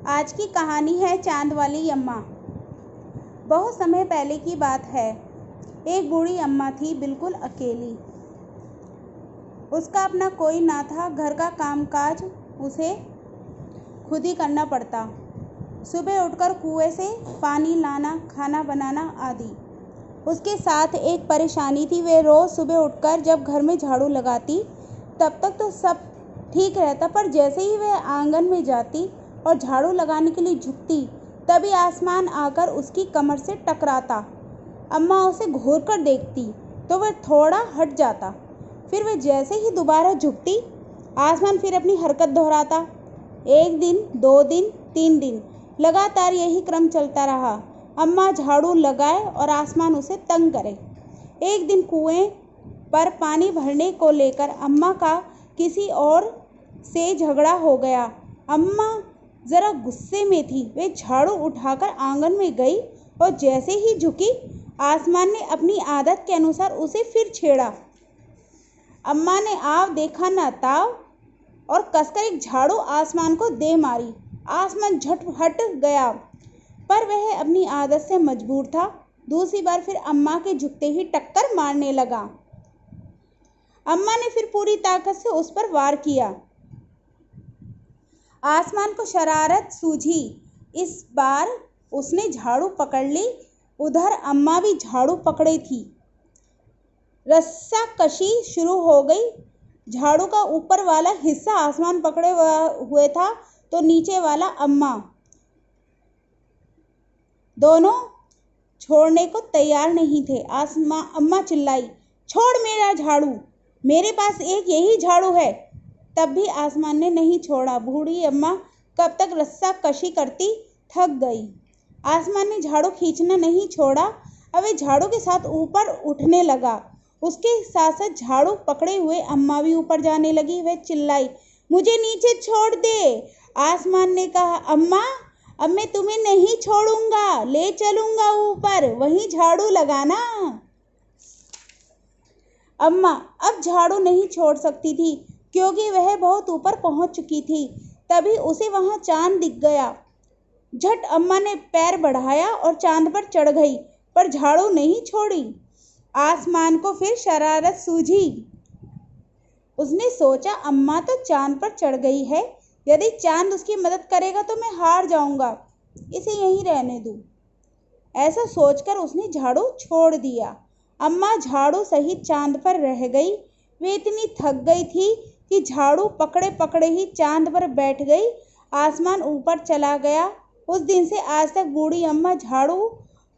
आज की कहानी है चाँद वाली अम्मा। बहुत समय पहले की बात है। एक बूढ़ी अम्मा थी, बिल्कुल अकेली। उसका अपना कोई ना था। घर का कामकाज उसे खुद ही करना पड़ता। सुबह उठकर कुएं से पानी लाना, खाना बनाना आदि। उसके साथ एक परेशानी थी। वे रोज़ सुबह उठकर जब घर में झाड़ू लगाती तब तक तो सब ठीक रहता, पर जैसे ही वह आंगन में जाती और झाड़ू लगाने के लिए झुकती, तभी आसमान आकर उसकी कमर से टकराता। अम्मा उसे घूर कर देखती तो वह थोड़ा हट जाता। फिर वह जैसे ही दोबारा झुकती, आसमान फिर अपनी हरकत दोहराता। 1 दिन, 2 दिन, 3 दिन लगातार यही क्रम चलता रहा। अम्मा झाड़ू लगाए और आसमान उसे तंग करे। एक दिन कुएं पर पानी भरने को लेकर अम्मा का किसी और से झगड़ा हो गया। अम्मा जरा गुस्से में थी। वे झाड़ू उठाकर आंगन में गई और जैसे ही झुकी, आसमान ने अपनी आदत के अनुसार उसे फिर छेड़ा। अम्मा ने आव देखा न ताव और कसकर एक झाड़ू आसमान को दे मारी। आसमान झट हट गया, पर वह अपनी आदत से मजबूर था। दूसरी बार फिर अम्मा के झुकते ही टक्कर मारने लगा। अम्मा ने फिर पूरी ताकत से उस पर वार किया। आसमान को शरारत सूझी। इस बार उसने झाड़ू पकड़ ली। उधर अम्मा भी झाड़ू पकड़े थी। रस्साकशी शुरू हो गई। झाड़ू का ऊपर वाला हिस्सा आसमान पकड़े हुए था तो नीचे वाला अम्मा। दोनों छोड़ने को तैयार नहीं थे। अम्मा चिल्लाई, छोड़ मेरा झाड़ू, मेरे पास एक यही झाड़ू है। तब भी आसमान ने नहीं छोड़ा। बूढ़ी अम्मा कब तक रस्साकशी करती, थक गई। आसमान ने झाड़ू खींचना नहीं छोड़ा। अब वह झाड़ू के साथ ऊपर उठने लगा। उसके साथ साथ झाड़ू पकड़े हुए अम्मा भी ऊपर जाने लगी। वह चिल्लाई, मुझे नीचे छोड़ दे। आसमान ने कहा, अम्मा अब मैं तुम्हें नहीं छोड़ूंगा, ले चलूंगा ऊपर, वहीं झाड़ू लगाना। अम्मा अब झाड़ू नहीं छोड़ सकती थी, क्योंकि वह बहुत ऊपर पहुंच चुकी थी। तभी उसे वहां चांद दिख गया। झट अम्मा ने पैर बढ़ाया और चांद पर चढ़ गई, पर झाड़ू नहीं छोड़ी। आसमान को फिर शरारत सूझी। उसने सोचा, अम्मा तो चांद पर चढ़ गई है, यदि चांद उसकी मदद करेगा तो मैं हार जाऊंगा, इसे यहीं रहने दूं। ऐसा सोचकर उसने झाड़ू छोड़ दिया। अम्मा झाड़ू सहित चांद पर रह गई। वे इतनी थक गई थी कि झाड़ू पकड़े पकड़े ही चांद पर बैठ गई। आसमान ऊपर चला गया। उस दिन से आज तक बूढ़ी अम्मा झाड़ू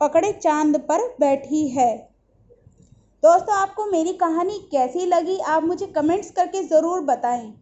पकड़े चांद पर बैठी है। दोस्तों, आपको मेरी कहानी कैसी लगी, आप मुझे कमेंट्स करके ज़रूर बताएं।